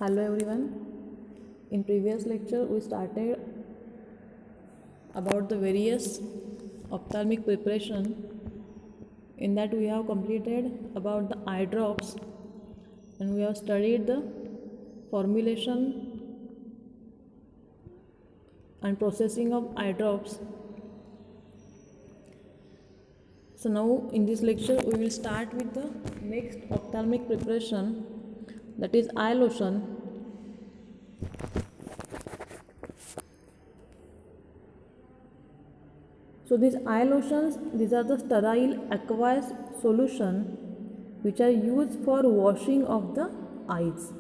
Hello everyone. In previous lecture we started about the various ophthalmic preparation. In that we have completed about the eye drops and we have studied the formulation and processing of eye drops. So now in this lecture we will start with the next ophthalmic preparation, that is eye lotion. So these eye lotions, these are the sterile aqueous solution which are used for washing of the eyes.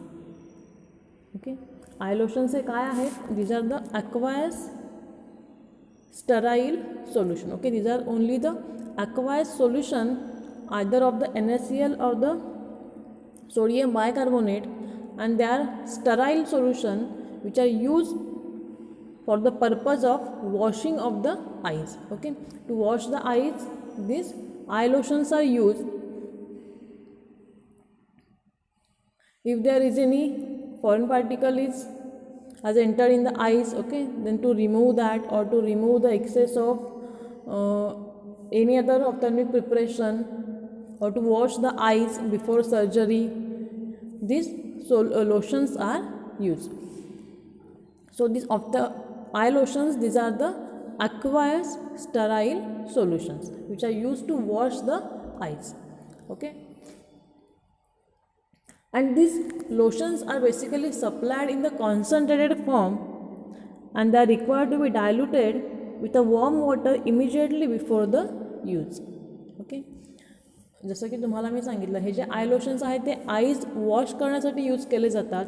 Okay, eye lotions हे काय आहेत? These are the aqueous sterile solution. Okay, these are only the aqueous solution either of the NaCl or the sodium bicarbonate, and they are sterile solution which are used for the purpose of washing of the eyes. Okay, to wash the eyes these eye lotions are used. If there is any foreign particle has entered in the eyes, okay, then to remove that or to remove the excess of any other ophthalmic preparation or to wash the eyes before surgery, these lotions are used. So these of the eye lotions, these are the aqueous sterile solutions which are used to wash the eyes. Okay, and these lotions are basically supplied in the concentrated form and they are required to be diluted with a warm water immediately before the use. Okay, जसं की तुम्हाला मी सांगितलं, हे जे आय lotions आहेत ते eyes wash करण्यासाठी use केले जातात.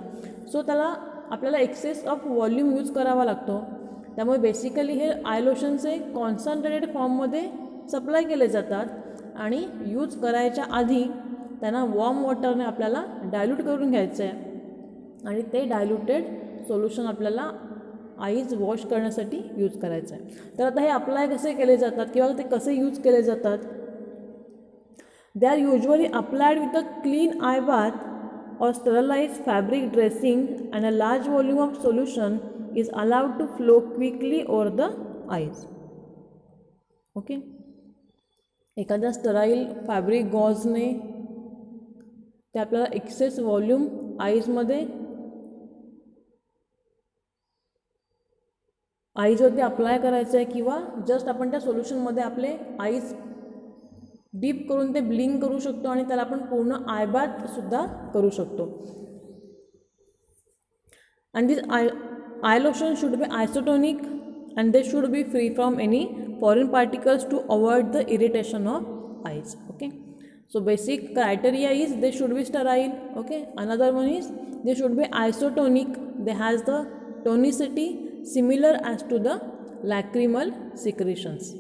सो त्याला आपल्याला एक्सेस ऑफ व्हॉल्यूम यूज करावा लागतो. त्यामुळे बेसिकली हे आय लोशन्स हे कॉन्सन्ट्रेटेड फॉर्ममध्ये सप्लाय केले जातात आणि यूज करायच्या आधी त्यांना वॉर्म वॉटरने आपल्याला डायल्यूट करून घ्यायचं आहे आणि ते डायल्यूटेड सोल्युशन आपल्याला आईज वॉश करण्यासाठी यूज करायचं आहे. तर आता हे अप्लाय कसे केले जातात किंवा ते कसे यूज केले जातात? They are usually applied with a clean eye bath or sterilized fabric dressing, and a large volume of solution is allowed to flow quickly over the eyes. Okay, एखाद्या स्टराईल फॅब्रिक गॉजने ते आपल्याला access volume आईजमध्ये आईजवरती apply करायचं आहे किंवा just आपण त्या सोल्युशनमध्ये आपले eyes deep करून ते ब्लिंक करू शकतो आणि त्याला आपण पूर्ण आयबाथ सुद्धा करू शकतो. And this eye lotion should be isotonic and they should be free from any foreign particles to avoid the irritation of eyes. Okay, so basic criteria is they should be sterile. Okay, another one is they should be isotonic, they has the tonicity similar as to the lacrimal secretions,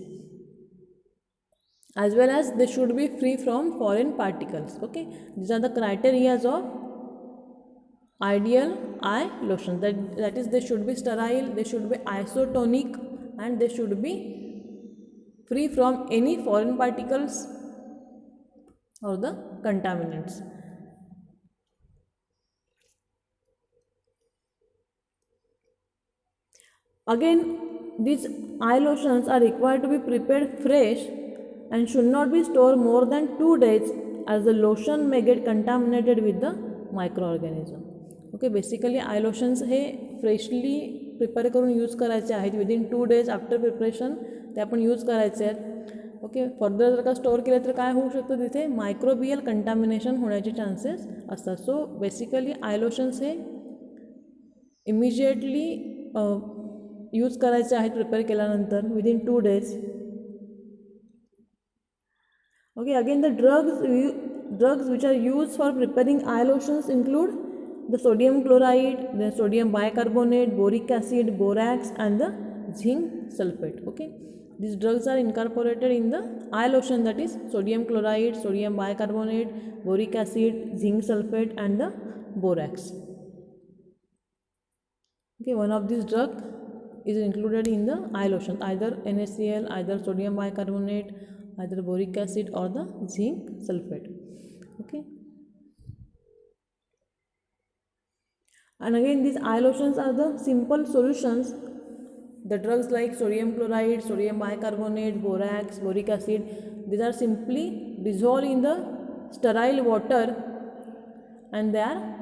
as well as they should be free from foreign particles. Okay, these are the criteria of ideal eye lotion. That is, they should be sterile, they should be isotonic, and they should be free from any foreign particles or the contaminants. Again, these eye lotions are required to be prepared fresh and should not be stored more than 2 days, as the lotion may get contaminated with the microorganism. Okay, basically eye lotions हे freshly prepare करून use करायचे आहेत. Within 2 days after preparation ते आपण use करायचे आहेत. Okay, further जर का स्टोअर केले तर काय होऊ शकतं, तिथे मायक्रोबियल कंटॅमिनेशन होण्याचे चान्सेस असतात. सो बेसिकली आय लोशन्स हे इमिजिएटली यूज करायचे आहेत प्रिपेअर केल्यानंतर within 2 days. Okay, again the drugs which are used for preparing eye lotions include the sodium chloride, the sodium bicarbonate, boric acid, borax, and the zinc sulfate. Okay, these drugs are incorporated in the eye lotion, that is sodium chloride, sodium bicarbonate, boric acid, zinc sulfate, and the borax. Okay, one of these drugs is included in the eye lotion, either NaCl, either sodium bicarbonate, either boric acid or the zinc sulfate. Okay, And again, these eye lotions are the simple solutions. The drugs like sodium chloride, sodium bicarbonate, borax, boric acid, these are simply dissolved in the sterile water and they are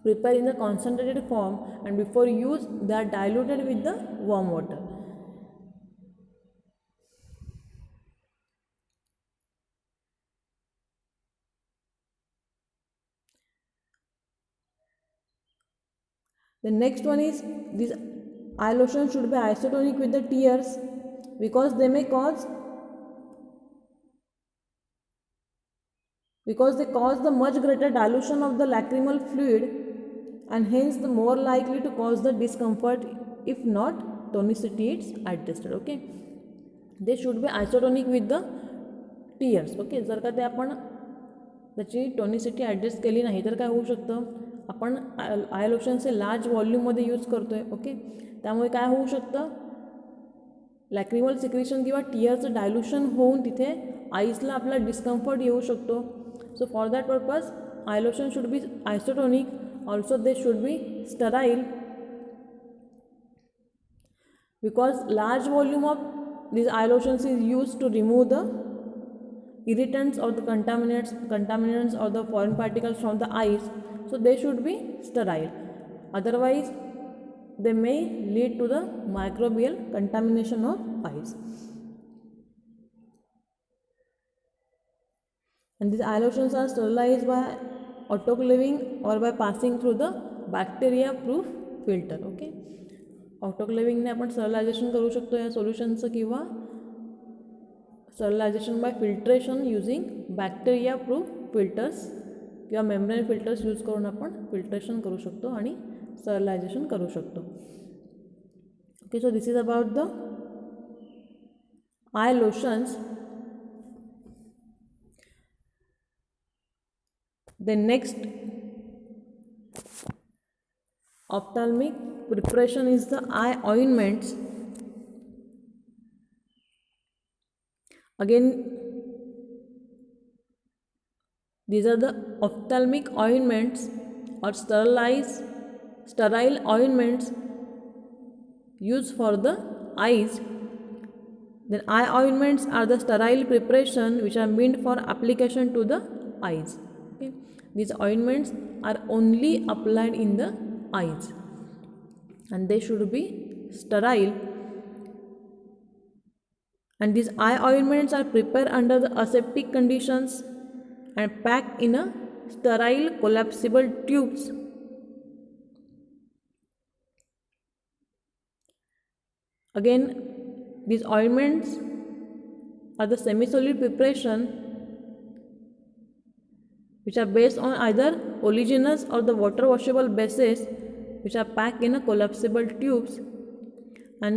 prepared in the concentrated form, and before use they are diluted with the warm water. The next one is these eye lotions should be isotonic with the tears because they cause the much greater dilution of the lacrimal fluid and hence the more likely to cause the discomfort if not tonicity is adjusted. Okay, they should be isotonic with the tears. Okay, जर का ते आपण त्याची tonicity adjust केली नाही तर काय होऊ शकतं, आपण आय लोशनचे लार्ज व्हॉल्यूममध्ये यूज करतो आहे. ओके, त्यामुळे काय होऊ शकतं, लॅक्रिमल सिक्रेशन किंवा टीयरचं डायल्युशन होऊन तिथे आईजला आपला डिस्कम्फर्ट येऊ शकतो. So for that purpose eye lotion should be isotonic. Also they should be sterile because large volume of these eye lotions is used to remove the irritants or the contaminants or the foreign particles from the eyes, so they should be sterile, otherwise they may lead to the microbial contamination of eyes. And these eye lotions are sterilized by autoclaving or by passing through the bacteria proof filter. Okay, ऑटोक्लेविंगने आपण sterilisation करू शकतो या सोल्युशनचं किंवा sterilisation bye filtration using bacteria proof filters किंवा membrane filters use करून आपण filtration करू शकतो आणि स्टरलायझेशन करू शकतो. Okay, so this is about the I lotions. The next ophthalmic preparation is the eye ointments. Again, these are the ophthalmic ointments or sterile ointments used for the eyes. Then eye ointments are the sterile preparation which are meant for application to the eyes. Okay, these ointments are only applied in the eyes and they should be sterile, and these eye ointments are prepared under the aseptic conditions and packed in a sterile collapsible tubes. Again, these ointments are the semi-solid preparation which are based on either oleaginous or the water washable bases which are packed in a collapsible tubes and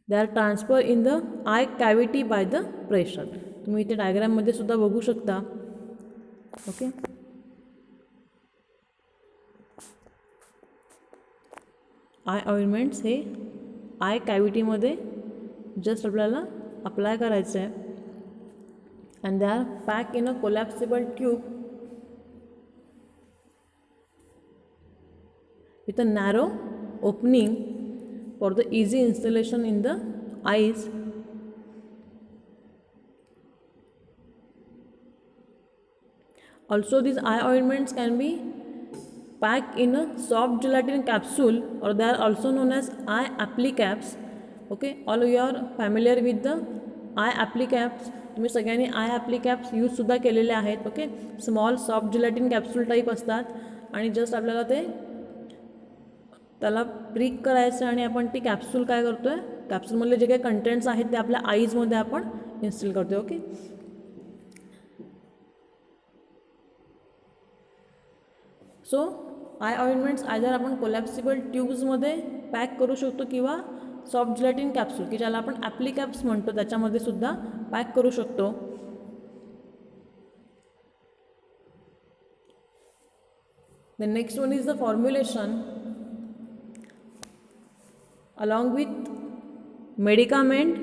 they are transferred in the eye cavity by the pressure. तुम्ही इथे डायग्राममध्ये सुद्धा बघू शकता. Okay, आय ointments हे आय कॅव्हिटीमध्ये just आपल्याला apply करायचं आहे and they are packed in a collapsible tube with a narrow opening for the easy installation in the eyes. Also, these eye ointments can be packed in a soft gelatin capsule or they are also known as eye applicaps. Okay, all of you are familiar with the eye applicaps. तुम्ही सगळ्यांनी आय ॲप्लिकॅप्स यूजसुद्धा केलेले आहेत. Okay, small soft gelatin capsule type असतात आणि just आपल्याला त्याला prick करायचं आणि आपण ती कॅप्सूल काय करतो आहे, कॅप्सूलमधले जे काही कंटेंट्स आहेत ते आपल्या आईजमध्ये आपण इन्स्टॉल करतो. ओके, सो आय ऑइंटमेंट्स आयदर आपण कोलॅप्सिबल ट्यूब्समध्ये पॅक करू शकतो किंवा सॉफ्ट जिलॅटिन कॅप्सूल की ज्याला आपण ॲप्लिकॅप्स म्हणतो त्याच्यामध्ये सुद्धा पॅक करू शकतो. The next one is the formulation. Along with medicament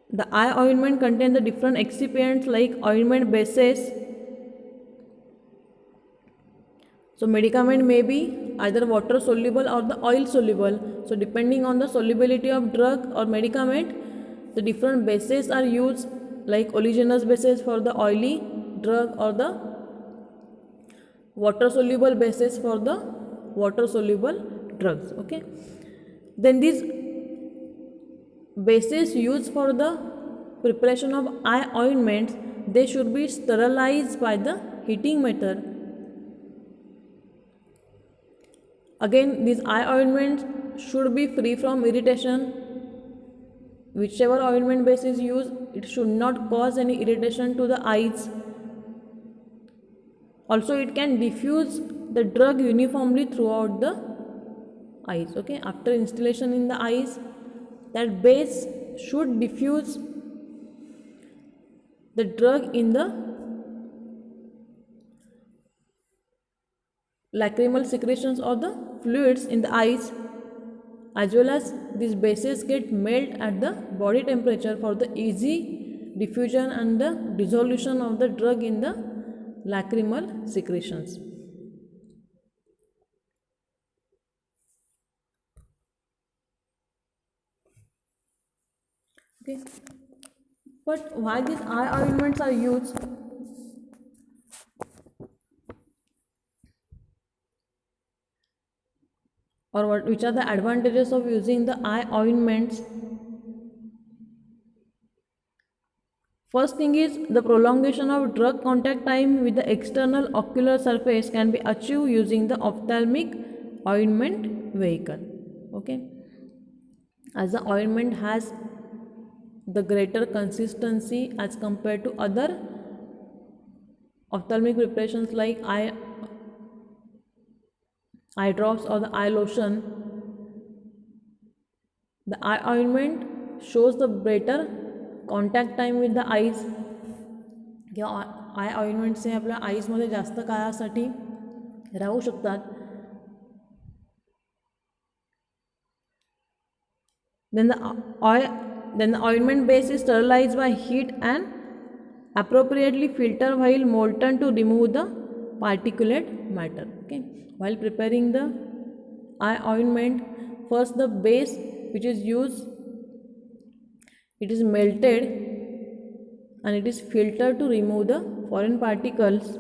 the eye ointment contain the different excipients like ointment bases So medicament may be either water soluble or the oil soluble. So depending on the solubility of drug or medicament, the different bases are used, like oleaginous bases for the oily drug or the water soluble bases for the water soluble drugs. Okay, then these bases used for the preparation of eye ointments, they should be sterilized by the heating method. Again, these eye ointments should be free from irritation. Whichever ointment base is used, it should not cause any irritation to the eyes. Also, it can diffuse the drug uniformly throughout the eyes. Okay, after installation in the eyes, that base should diffuse the drug in the lacrimal secretions or the fluids in the eyes, as well as these bases get melt at the body temperature for the easy diffusion and the dissolution of the drug in the lacrimal secretions. Okay, but why these eye ointments are used? Or which are the advantages of using the eye ointments? First thing is, the prolongation of drug contact time with the external ocular surface can be achieved using the ophthalmic ointment vehicle. Okay, as the ointment has the greater consistency as compared to other ophthalmic preparations like eye drops or the eye lotion, the eye ointment shows the better contact time with the eyes किंवा आय ointments हे आपल्या आईजमध्ये जास्त काळासाठी राहू शकतात. Then the ointment base is sterilized by heat and appropriately filtered while molten to remove the particulate matter. Okay, while preparing the eye ointment, first the base which is used, it is melted and it is filtered to remove the foreign particles,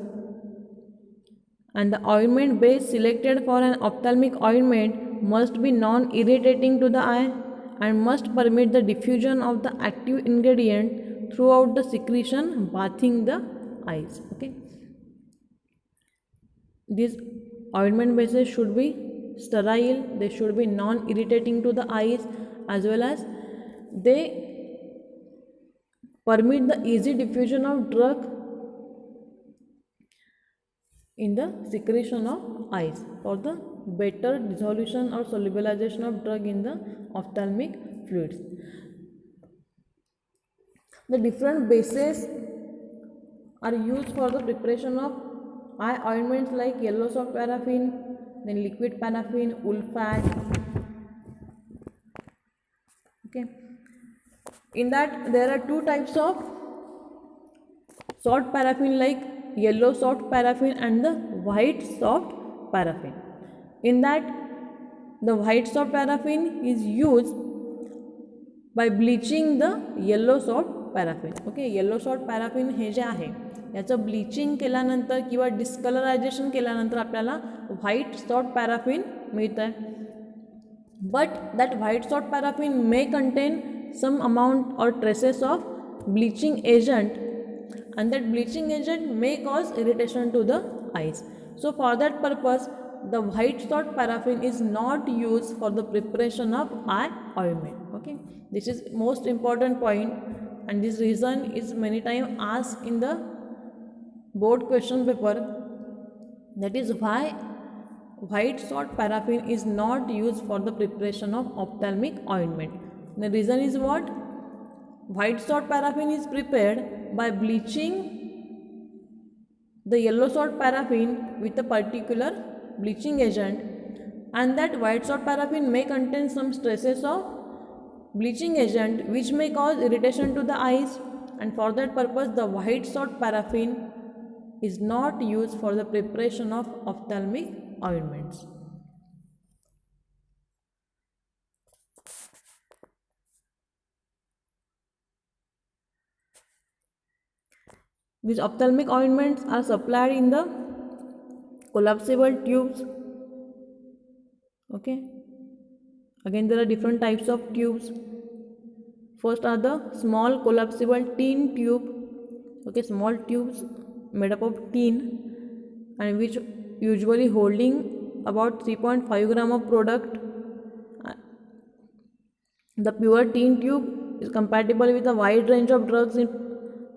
and the ointment base selected for an ophthalmic ointment must be non-irritating to the eye and must permit the diffusion of the active ingredient throughout the secretion bathing the eyes. Okay, these ointment bases should be sterile, they should be non-irritating to the eyes, as well as they permit the easy diffusion of drug in the secretion of eyes for the better dissolution or solubilization of drug in the ophthalmic fluids. The different bases are used for the preparation of eye ointments like yellow soft paraffin, then liquid paraffin, wool fat. Okay, in that there are two types of soft paraffin, like yellow soft paraffin and the white soft paraffin. In that, the white soft paraffin is used by bleaching the yellow soft paraffin. Okay, yellow soft paraffin हे जे आहे याचं bleaching केल्यानंतर किंवा डिस्कलरायझेशन केल्यानंतर आपल्याला white soft paraffin मिळतं आहे. But that white soft paraffin may contain some amount or traces of bleaching agent, and that bleaching agent may cause irritation to the eyes. So for that purpose, the white salt paraffin is not used for the preparation of eye ointment. Okay, this is most important point, and this reason is many times asked in the board question paper. That is why white salt paraffin is not used for the preparation of ophthalmic ointment. The reason is what? White salt paraffin is prepared by bleaching the yellow salt paraffin with a particular bleaching agent, and that white salt paraffin may contain some traces of bleaching agent which may cause irritation to the eyes, and for that purpose the white salt paraffin is not used for the preparation of ophthalmic ointments. These ophthalmic ointments are supplied in the collapsible tubes. Okay. Again, there are different types of tubes. First are the small collapsible tin tube. Okay, small tubes made up of tin and which usually holding about 3.5 gram of product. The pure tin tube is compatible with a wide range of drugs in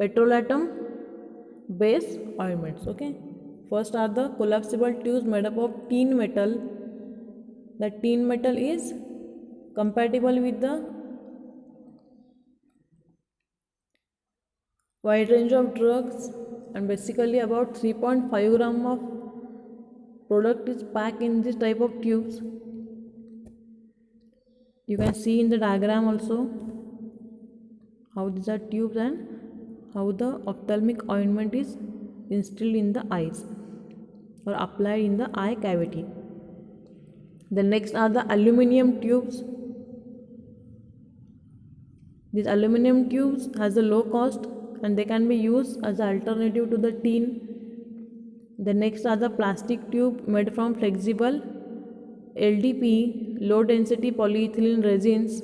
petrolatum based ointments. Okay, first are the collapsible tubes made up of tin metal. The tin metal is compatible with the wide range of drugs and basically about 3.5 gram of product is packed in this type of tubes. You can see in the diagram also how these are tubes and how the ophthalmic ointment is instilled in the eyes or applied in the eye cavity. The next are the aluminum tubes. These aluminum tubes has a low cost and they can be used as an alternative to the tin. The next are the plastic tube made from flexible LDP, low density polyethylene resins,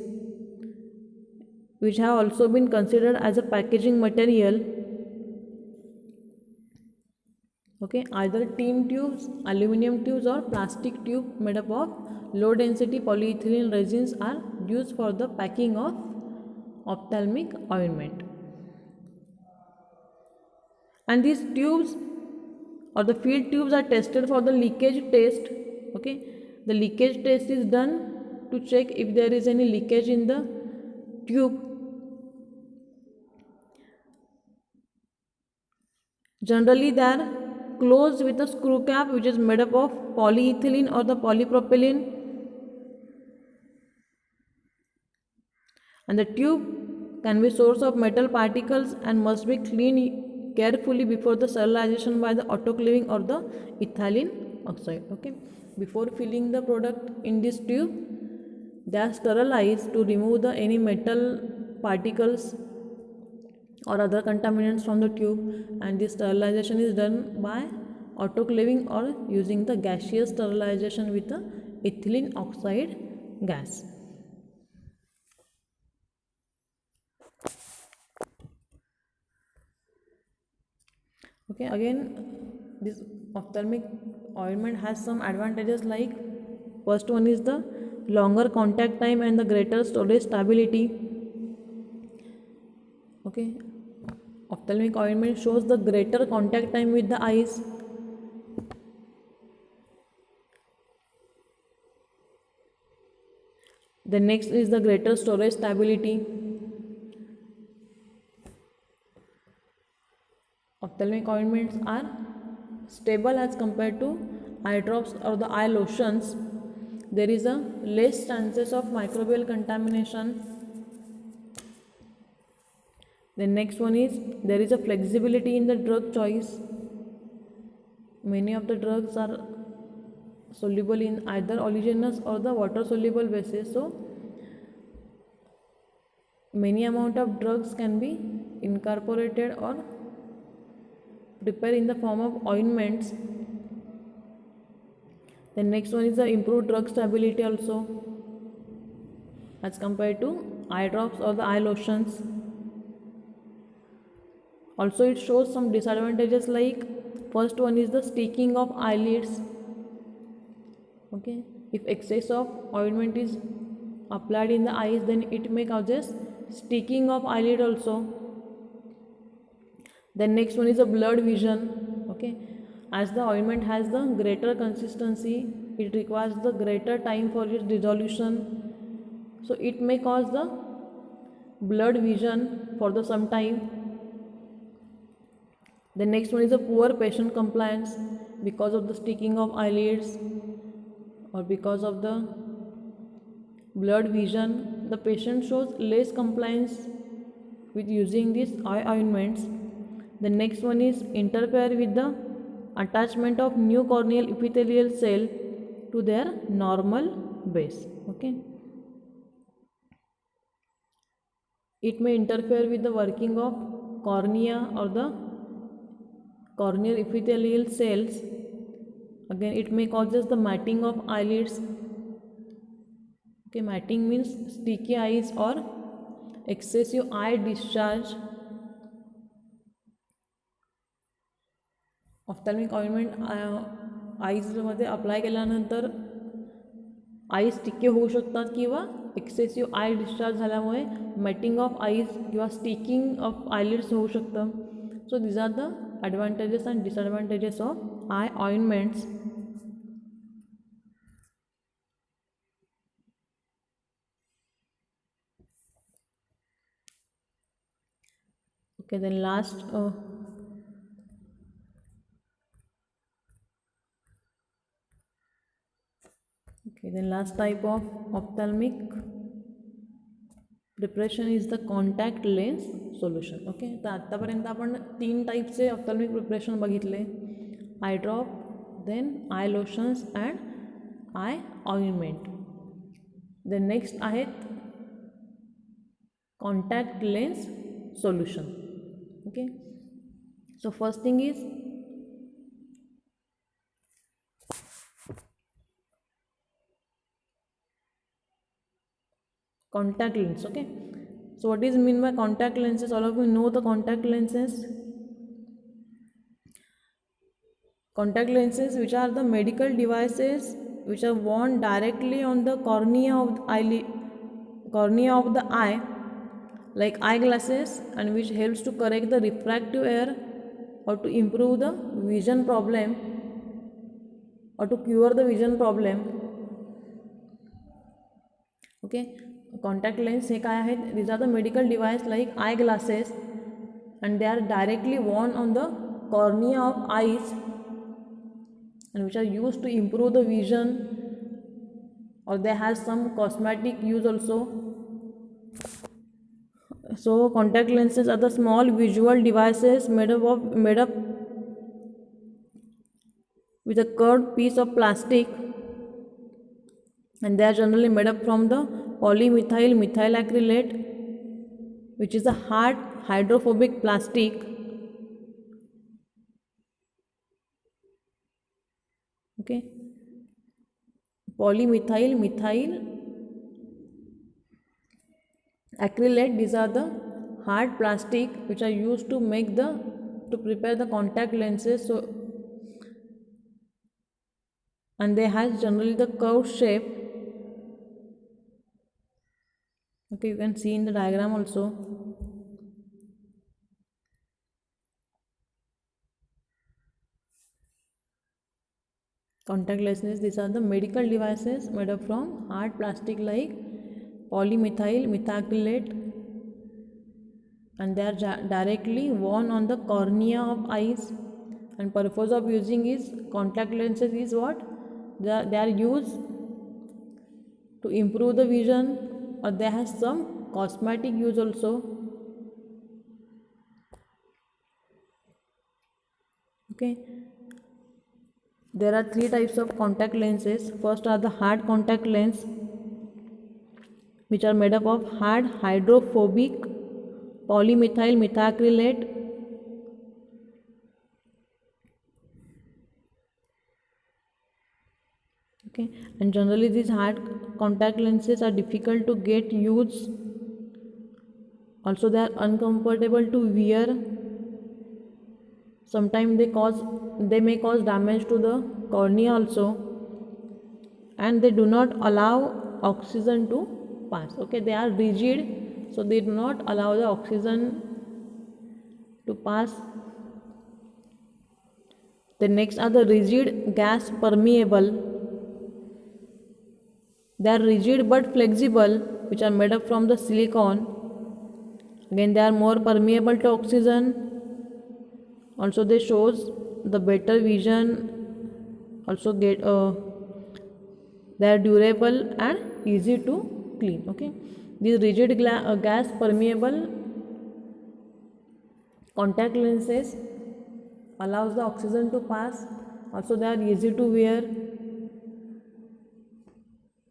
which have also been considered as a packaging material. Okay, either tin tubes, aluminum tubes or plastic tube made up of low density polyethylene resins are used for the packing of ophthalmic ointment. And these tubes or the field tubes are tested for the leakage test. Okay, the leakage test is done to check if there is any leakage in the tube. Generally they are closed with a screw cap which is made up of polyethylene or the polypropylene, and the tube can be source of metal particles and must be cleaned carefully before the sterilization by the autoclaving or the ethylene oxide. Okay, before filling the product in this tube they are sterilized to remove the any metal particles or other contaminants from the tube, and this sterilization is done by autoclaving or using the gaseous sterilization with the ethylene oxide gas. Okay, again this ophthalmic ointment has some advantages, like first one is the longer contact time and the greater storage stability. Okay, ophthalmic ointment shows the greater contact time with the eyes. The next is the greater storage stability. Ophthalmic ointments are stable as compared to eye drops or the eye lotions. There is a less chances of microbial contamination. The next one is there is a flexibility in the drug choice. Many of the drugs are soluble in either oleaginous or the water soluble basis, so many amount of drugs can be incorporated or prepared in the form of ointments. The next one is the improved drug stability also as compared to eye drops or the eye lotions. Also it shows some disadvantages, like first one is the sticking of eyelids. Okay, if excess of ointment is applied in the eyes, then it may causes sticking of eyelid also. The next one is a blurred vision. Okay, as the ointment has the greater consistency, it requires the greater time for its dissolution, so it may cause the blurred vision for the some time. The next one is a poor patient compliance because of the sticking of eyelids or because of the blurred vision. The patient shows less compliance with using these eye ointments. The next one is interfere with the attachment of new corneal epithelial cell to their normal base. Okay, it may interfere with the working of cornea or the corneal epithelial cells. Again, it may causes the matting of eyelids. Okay, matting means sticky eyes or excessive eye discharge. Ophthalmic ointment आईजमध्ये apply केल्यानंतर eyes sticky होऊ शकतात किंवा excessive eye discharge झाल्यामुळे matting of eyes किंवा sticking of eyelids होऊ शकतं. So these are the advantages and disadvantages of eye ointments. Okay, then last last type of ophthalmic preparation is the contact lens solution. Okay, तर आत्तापर्यंत आपण 3 टाईपचे ophthalmic preparation बघितले, eye drop, then eye lotions and eye ointment. Then next आहेत contact lens solution. Okay, so first thing is contact lens. Okay, so what is mean by contact lenses? All of you know the contact lenses. Contact lenses, which are the medical devices which are worn directly on the cornea of the eyelid, cornea of the eye, like eyeglasses, and which helps to correct the refractive error or to improve the vision problem or to cure the vision problem. Okay, contact lens हे काय आहेत? These are the medical device like eyeglasses and they are directly worn on the cornea of eyes and which are used to improve the vision, or they have some cosmetic use also. So contact lenses are the small visual devices made up with a curved piece of plastic, and they are generally made up from the polymethyl methyl acrylate, which is a hard hydrophobic plastic. Okay, polymethyl methyl acrylate, these are the hard plastic which are used to prepare the contact lenses. So and they has generally the curved shape. Okay, you can see in the diagram also. Contact lenses, these are the medical devices made up from hard plastic like polymethyl methacrylate, and they are directly worn on the cornea of eyes. And purpose of using is contact lenses is what? They are used to improve the vision, or they have some cosmetic use also. Okay, there are 3 types of contact lenses. First are the hard contact lens, which are made up of hard hydrophobic polymethyl methacrylate. Okay, and generally these hard contact lenses are difficult to get use. Also, they are uncomfortable to wear. Sometimes they may cause damage to the cornea also, and they do not allow oxygen to pass. Okay, they are rigid, so they do not allow the oxygen to pass. The next are the rigid gas permeable. They are rigid but flexible, which are made up from the silicone. Again, they are more permeable to oxygen. Also, they shows the better vision. Also, they are durable and easy to clean. Okay, these rigid gas permeable Contact lenses allows the oxygen to pass. Also they are easy to wear.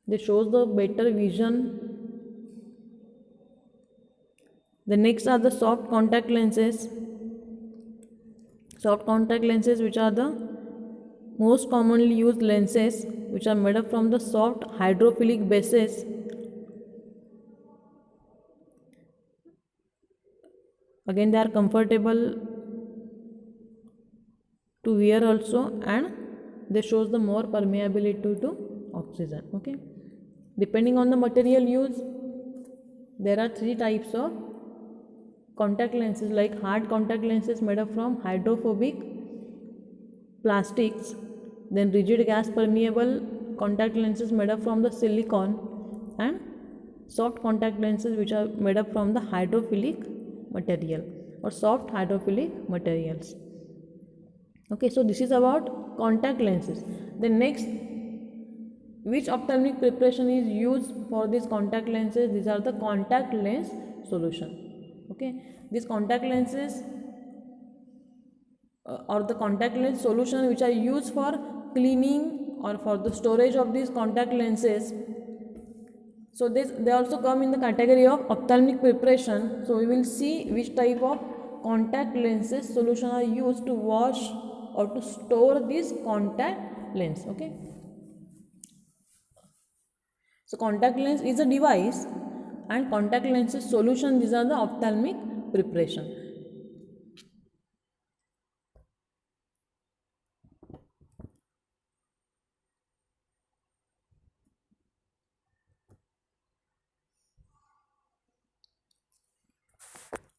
They shows the better vision. The next are the soft contact lenses. Soft contact lenses, which are the most commonly used lenses, which are made up from the soft hydrophilic bases. Again, they are comfortable to wear also, and they shows the more permeability to oxygen. Okay, depending on the material used, there are three types of contact lenses, like hard contact lenses made up from hydrophobic plastics, then rigid gas permeable contact lenses made up from the silicone, and soft contact lenses which are made up from the hydrophilic material or soft hydrophilic materials. Okay, so this is about contact lenses. Then next, which ophthalmic preparation is used for these contact lenses? These are the contact lens solution. Okay, these contact lenses or the contact lens solution which are used for cleaning or for the storage of these contact lenses. So they also come in the category of ophthalmic preparation. So we will see which type of contact lenses solution are used to wash or to store this contact lens. Okay, so contact lens is a device and contact lenses solution, these are the ophthalmic preparation.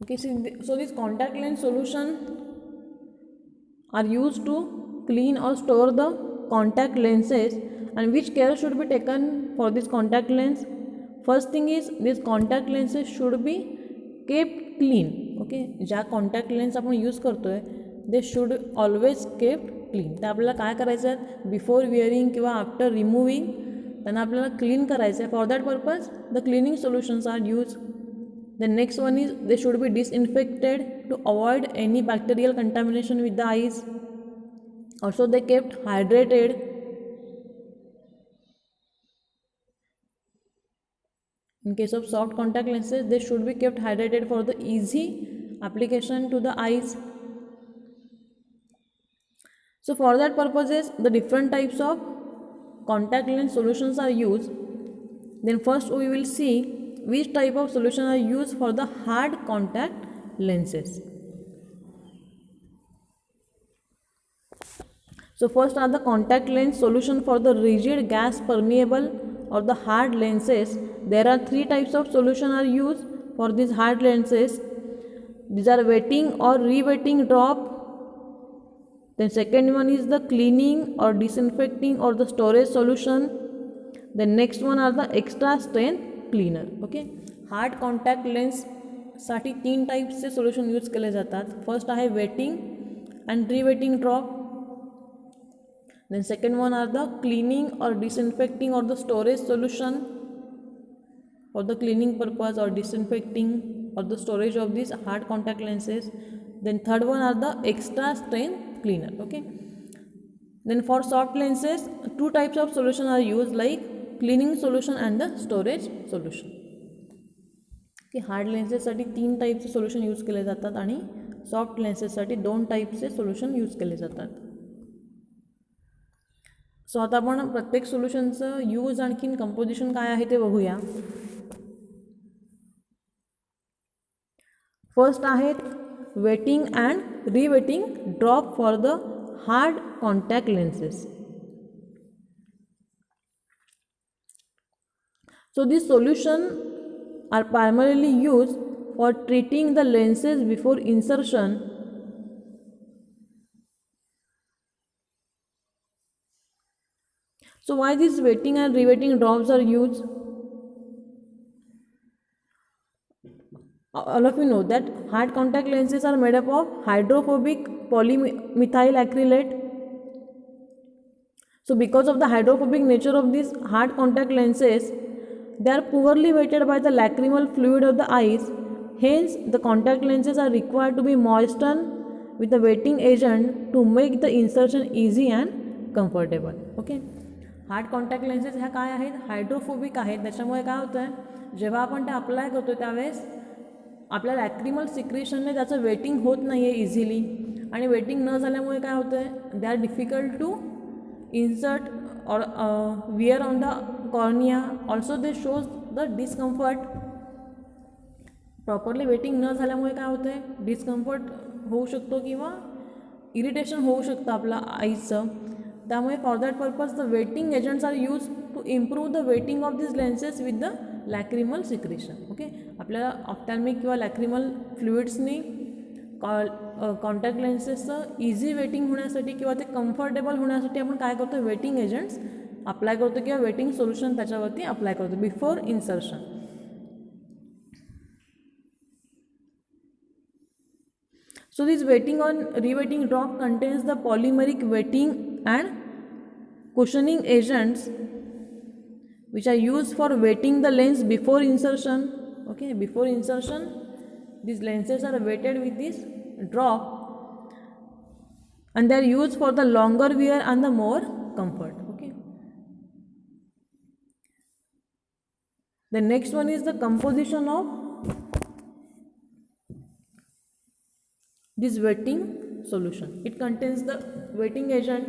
Okay, so this contact lens solution are used to clean or store the contact lenses. And which care should be taken for this contact lens? First thing is, these contact lenses should be kept clean. Okay, ज्या contact lens आपण use करतोय they should always kept clean. तर आपल्याला काय करायचं आहे, before wearing किंवा after removing त्यांना आपल्याला क्लीन करायचं आहे. For that purpose the cleaning solutions are use. The next one is they should be disinfected to avoid any bacterial contamination with the eyes. Also they kept hydrated. In case of soft contact lenses, they should be kept hydrated for the easy application to the eyes. So for that purposes, the different types of contact lens solutions are used. Then first we will see which type of solution are used for the hard contact lenses. So first are the contact lens solution for the rigid gas permeable or the hard lenses. There are three types of solution are used for these hard lenses. These are wetting or re-wetting drop. Then second one is the cleaning or disinfecting or the storage solution. The next one are the extra strength cleaner. Okay, hard contact लेन्ससाठी तीन टाईप्सचे solution use केले जातात. First आहे wetting and rewetting drop. Then second one are the cleaning और disinfecting और the storage solution for the cleaning purpose और disinfecting और the storage of this hard contact lenses. Then third one are the extra strength cleaner. Okay, then for soft lenses two types of solution are use, like cleaning solution and the storage solution. की hard लेन्सेससाठी तीन टाईपचे solution use केले जातात आणि soft लेन्सेससाठी दोन टाईपचे solution use केले जातात. सो आता आपण प्रत्येक सोल्युशनचं यूज आणखीन कंपोजिशन काय आहे ते बघूया. फर्स्ट आहेत waiting and rewetting drop for the hard contact lenses. So these solutions are primarily used for treating the lenses before insertion. So why these wetting and revetting drops are used? All of you know that hard contact lenses are made up of hydrophobic polymethyl acrylate. So because of the hydrophobic nature of these hard contact lenses, they are poorly weighted by the lacrimal fluid of the eyes. Hence, the contact lenses are required to be moistened with a wetting agent to make the insertion easy and comfortable. Okay, hard contact lenses ह्या काय आहेत, hydrophobic आहेत. त्याच्यामुळे काय होतं आहे, जेव्हा आपण ते अप्लाय करतो त्यावेळेस आपल्या लॅक्रिमल सिक्रेशनने त्याचं वेटिंग होत नाही आहे इझिली, आणि वेटिंग न झाल्यामुळे काय होतं आहे, they are difficult to insert or wear on the cornea. Also they shows the discomfort. Properly waiting न झाल्यामुळे काय होतं आहे, डिस्कम्फर्ट होऊ शकतो किंवा इरिटेशन होऊ शकतं आपल्या आईचं. त्यामुळे for that purpose the wetting agents are use to improve the wetting of this lenses with the lacrimal secretion. Okay, आपल्याला ऑफ्थॅल्मिक किंवा लॅक्रिमल फ्लुइड्सनी कॉन्टॅक्ट लेन्सेसचं इझी वेटिंग होण्यासाठी किंवा ते कम्फर्टेबल होण्यासाठी आपण काय करतो, वेटिंग एजंट्स अप्लाय करतो किंवा वेटिंग सोल्युशन त्याच्यावरती अप्लाय करतो before insertion. So this wetting on rewetting drop contains the polymeric wetting and cushioning agents which are used for wetting the lens before insertion. Okay, before insertion these lenses are wetted with this drop and they are used for the longer wear and the more comfort. Okay, the next one is the composition of this wetting solution. It contains the wetting agent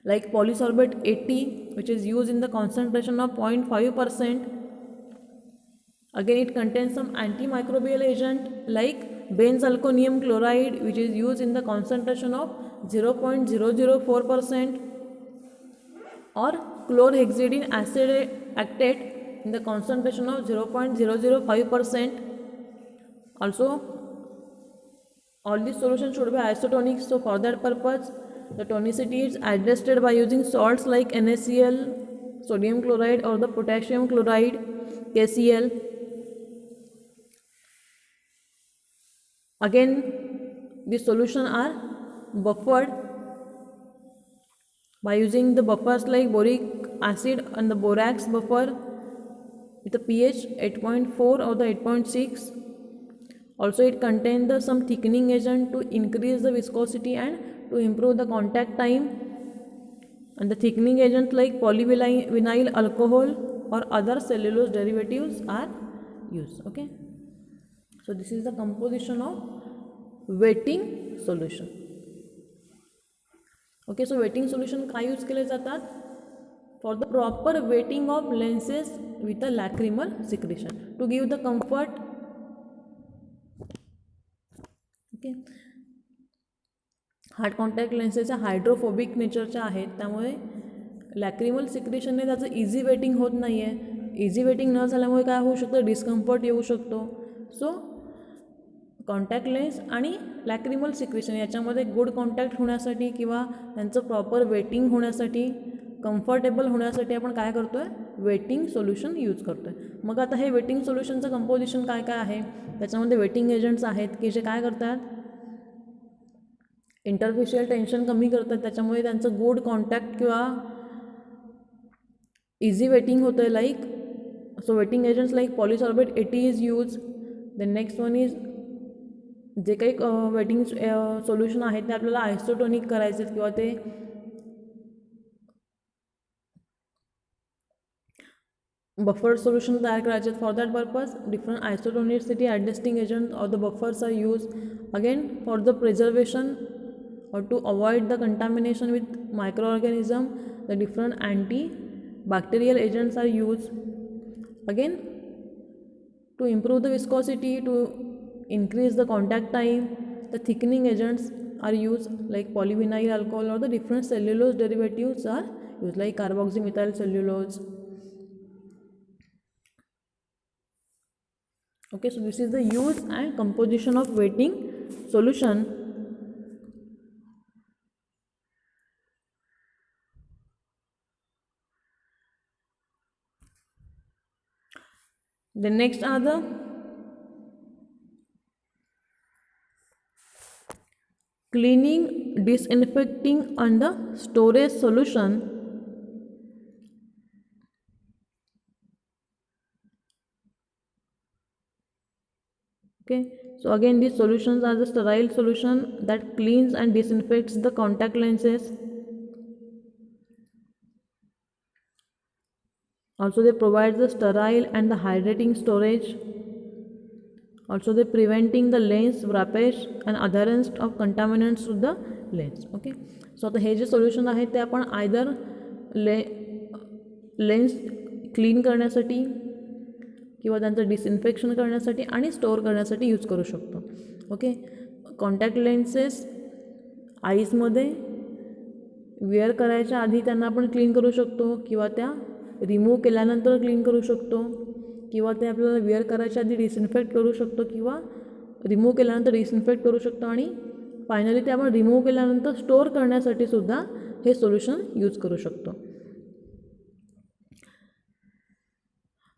like polysorbate 80 which is used in the concentration of 0.5%. Again it contains some antimicrobial agent like benzalkonium chloride which is used in the concentration of 0.004% or chlorhexidine acetate in the concentration of 0.005%. Also all these solutions should be isotonic, so for that purpose the tonicity is adjusted by using salts like NaCl, sodium chloride or the potassium chloride KCl. Again these solutions are buffered by using the buffers like boric acid and the borax buffer with a pH 8.4 or the 8.6. Also it contains some thickening agent to increase the viscosity and to improve the contact time, and the thickening agents like polyvinyl alcohol or other cellulose derivatives are used. Okay, so this is the composition of wetting solution. Okay, so wetting solution काय use केले जातात, for the proper wetting of lenses with a lacrimal secretion to give the comfort. Okay, hard contact lenses hydrophobic नेचरच्या आहेत, त्यामुळे लॅक्रिमल सिक्रेशनने त्याचं easy waiting होत नाही आहे. इझी वेटिंग न झाल्यामुळे काय होऊ शकतं, डिस्कम्फर्ट येऊ शकतो. सो कॉन्टॅक्ट लेन्स आणि लॅक्रिमल सिक्रेशन याच्यामध्ये गुड कॉन्टॅक्ट होण्यासाठी किंवा त्यांचं प्रॉपर वेटिंग होण्यासाठी, कम्फर्टेबल होण्यासाठी आपण काय करतो आहे, वेटिंग सोल्युशन यूज करतो आहे. मग आता हे वेटिंग सोल्युशनचं कंपोजिशन काय काय आहे, त्याच्यामध्ये वेटिंग एजंट्स आहेत की जे काय करतात, इंटरफेशियल टेन्शन कमी करतात, त्याच्यामुळे त्यांचं गुड कॉन्टॅक्ट किंवा इझी वेटिंग होतं आहे. Like so wetting agents like polysorbate 80 is use. Then next one is जे काही वेटिंग सोल्युशन आहेत ते आपल्याला आयसोटोनिक करायचे आहेत किंवा ते बफर सोल्युशन तयार करायचे. For that purpose different isotonicity adjusting agent और the buffers are use. Again for the preservation or to avoid the contamination with microorganism, the different antibacterial agents are used. Again to improve the viscosity, to increase the contact time, the thickening agents are used like polyvinyl alcohol or the different cellulose derivatives are used like carboxymethyl cellulose. Okay, so this is the use and composition of wetting solution. The next are the cleaning, disinfecting and the storage solution. So again, these solutions are the sterile solution that cleans and disinfects the contact lenses. Also, they provide the sterile and the hydrating storage. Also, they preventing the lens wrappage and adherence of contaminants to the lens. Okay, so आता हे जे solution आहे ते आपण either lens clean करण्यासाठी किंवा त्यांचं disinfection करण्यासाठी आणि store करण्यासाठी यूज करू शकतो. ओके, कॉन्टॅक्ट लेन्सेस आईजमध्ये वेअर करायच्या आधी त्यांना आपण क्लीन करू शकतो किंवा त्या रिमूव्ह केल्यानंतर क्लीन करू शकतो किंवा ते आपल्याला वेअर करायच्या आधी डिसइन्फेक्ट करू शकतो किंवा रिमूव्ह केल्यानंतर डिसइन्फेक्ट करू शकतो आणि फायनली ते आपण रिमूव्ह केल्यानंतर स्टोअर करण्यासाठी सुद्धा हे सोल्युशन यूज करू शकतो.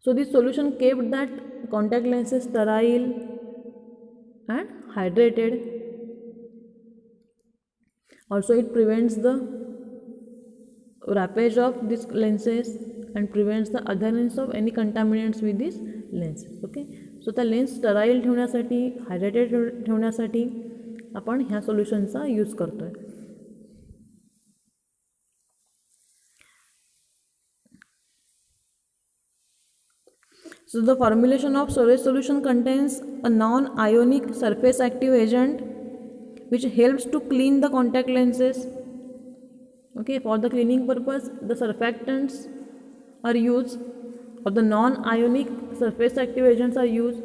So this solution kept that contact lenses sterile and hydrated. Also it prevents the wrappage of these lenses and prevents the adherence of any contaminants with these lenses. Okay, so the lens sterile ठेवण्यासाठी hydrated ठेवण्यासाठी आपण ह्या सोल्युशनचा use करतोय. So the formulation of storage solution contains a non-ionic surface active agent which helps to clean the contact lenses. Okay, for the cleaning purpose the surfactants are used or the non-ionic surface active agents are used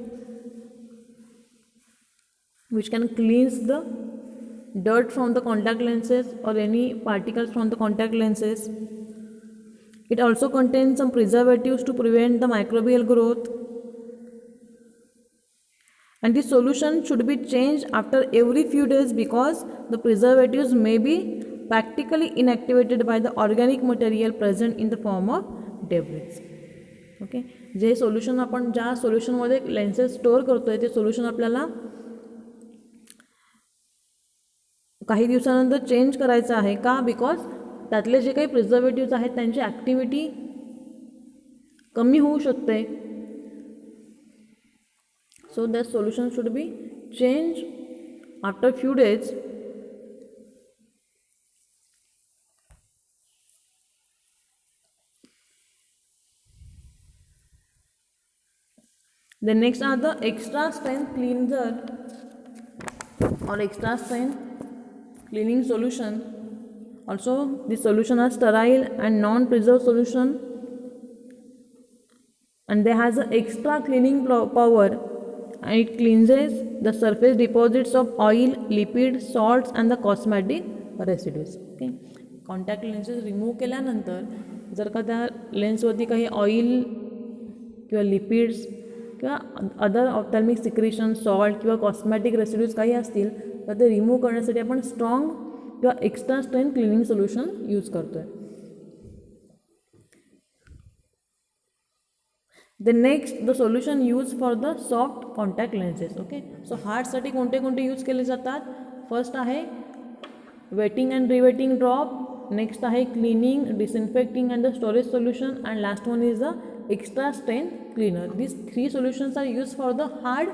which can cleanse the dirt from the contact lenses or any particles from the contact lenses. It also contains some preservatives to prevent the microbial growth. And this solution should be changed after every few days because the preservatives may be practically inactivated by the organic material present in the form of debris. Okay, J solution आपण ज्या सोल्युशनमध्ये lenses store करतोय ते solution आपल्याला काही दिवसानंतर change करायचं आहे का, बिकॉज त्यातले जे काही प्रिझर्वेटिव्स आहेत त्यांची ॲक्टिव्हिटी कमी होऊ शकते. So that solution should be change after few days. Then next are the extra strength cleanser or extra strength cleaning solution. Also this solution are sterile and non-preserved solution and they has a extra cleaning power and it cleanses the surface deposits of oil, lipid, salts and the cosmetic residues. Okay, contact lenses remove केल्यानंतर जर का त्या लेन्सवरती काही oil किंवा lipids किंवा other ophthalmic secretion, salt किंवा cosmetic residues काही असतील तर ते रिमूव्ह करण्यासाठी आपण स्ट्रॉंग किंवा extra strength cleaning solution use करतो आहे. The next the solution use for the soft contact lenses. Okay, so हार्टसाठी कोणते कोणते यूज केले जातात. फर्स्ट आहे wetting and rewetting drop. Next आहे cleaning, disinfecting and the storage solution and last one is the extra strength cleaner. These three solutions are used for the hard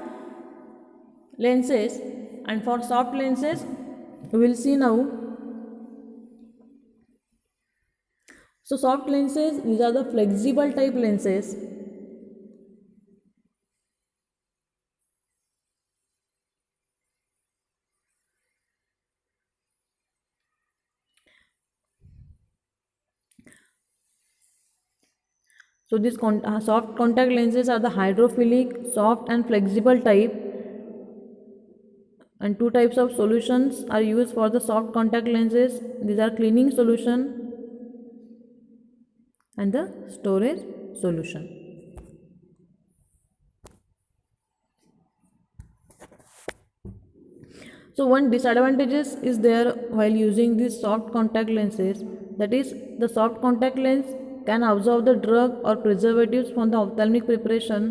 lenses and for soft lenses we will see now. So soft lenses, these are the flexible type lenses. So these soft contact lenses are the hydrophilic, soft and flexible type, and two types of solutions are used for the soft contact lenses. These are cleaning solution and the storage solution. So one disadvantages is there while using these soft contact lenses, that is the soft contact lens can absorb the drug or preservatives from the ophthalmic preparation.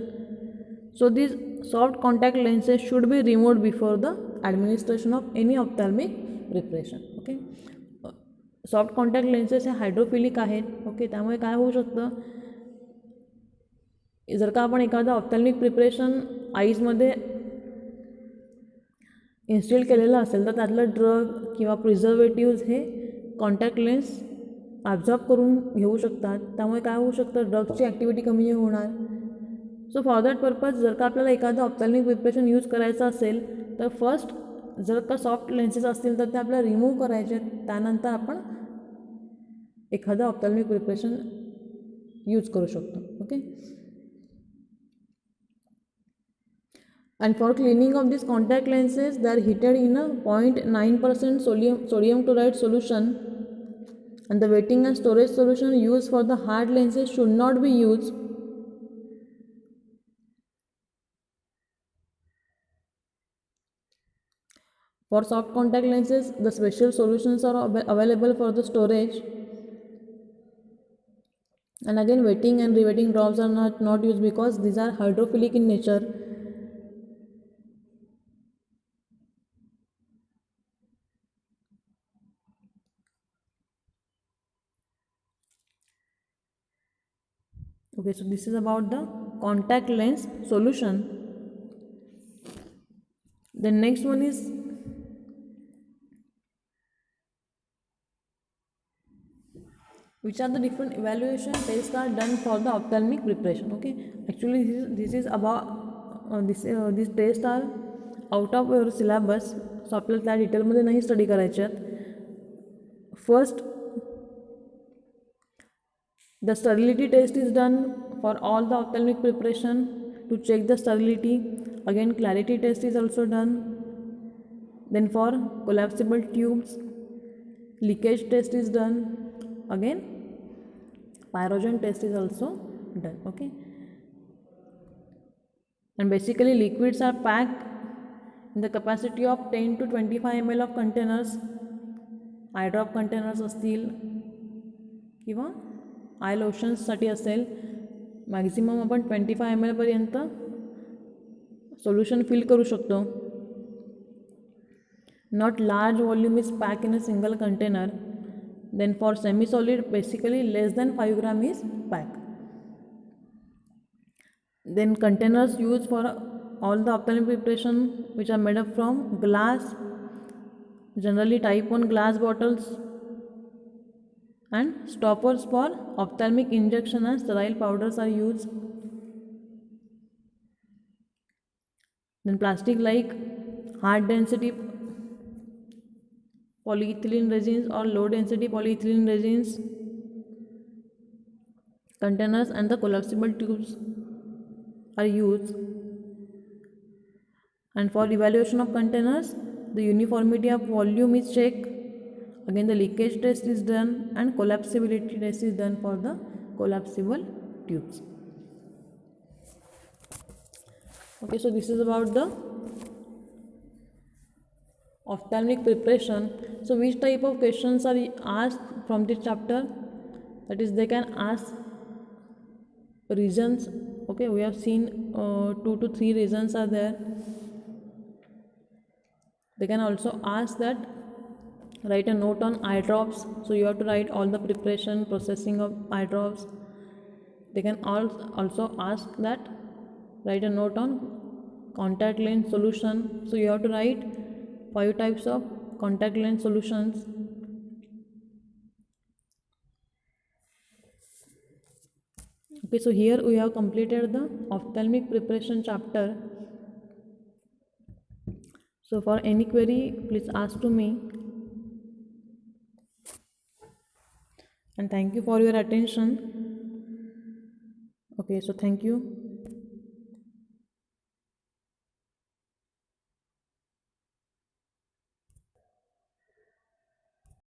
So these soft contact lenses should be removed before the administration of any ophthalmic preparation. Okay, soft contact lenses हे hydrophilic आहेत. Okay, त्यामुळे काय होऊ शकतं, जर का आपण एखादा ऑप्थॅल्मिक प्रिपरेशन आईजमध्ये इन्स्टिल केलेलं असेल तर त्यातलं ड्रग किंवा प्रिझर्वेटिव्ज हे कॉन्टॅक्ट लेन्स ॲब्झॉर्ब करून घेऊ शकतात. त्यामुळे काय होऊ शकतं, ड्रग्सची ॲक्टिव्हिटी कमी होणार. सो फॉर दॅट पर्पज जर का आपल्याला एखादं ऑप्थॅल्मिक प्रिपरेशन यूज करायचं असेल तर फर्स्ट जर का सॉफ्ट लेन्सेस असतील तर ते आपल्याला रिमूव्ह करायचे, त्यानंतर आपण एखादं ऑप्थॅल्मिक प्रिपरेशन यूज करू शकतो. Okay. And for cleaning of these contact lenses, they are heated in a 0.9% sodium chloride solution, and the wetting and storage solution used for the hard lenses should not be used. For soft contact lenses, the special solutions are available for the storage. And again, wetting and rewetting drops are not used because these are hydrophilic in nature. Okay, so this is about the contact lens solution. The next one is which are the different evaluation tests are done for the ophthalmic preparation. Okay, actually this is about these tests are out of your syllabus, so आपल्याला त्या डिटेलमध्ये नाही study करायचे आहेत. First, the sterility test is done for all the ophthalmic preparation to check the sterility. Again, clarity test is also done. Then for collapsible tubes, leakage test is done. Again, pyrogen test is also done. Okay. And basically liquids are packed in the capacity of 10 to 25 ml of containers. I drop containers असतील किंवा आय लोशन्ससाठी असेल, maximum आपण 25 ml पर्यंत solution fill करू शकतो. Not large volume is pack in a single container. Then for semi solid basically less than 5 gram is pack. Then containers used for all the ophthalmic preparation which are made up from glass, generally type 1 glass bottles, and stoppers for ophthalmic injection and sterile powders are used. Then plastic like high density polyethylene resins or low density polyethylene resins, containers and the collapsible tubes are used. And for evaluation of containers, the uniformity of volume is checked. Again, the leakage test is done and collapsibility test is done for the collapsible tubes. Okay, so this is about the ophthalmic preparation. So which type of questions are asked from this chapter? That is, they can ask reasons. Okay, we have seen 2 to 3 reasons are there. They can also ask that write a note on eye drops, so you have to write all the preparation processing of eye drops. They can also ask that write a note on contact lens solution, so you have to write 5 types of contact lens solutions. Okay, so here we have completed the ophthalmic preparation chapter. So for any query, please ask to me. And thank you for your attention. Okay, so thank you.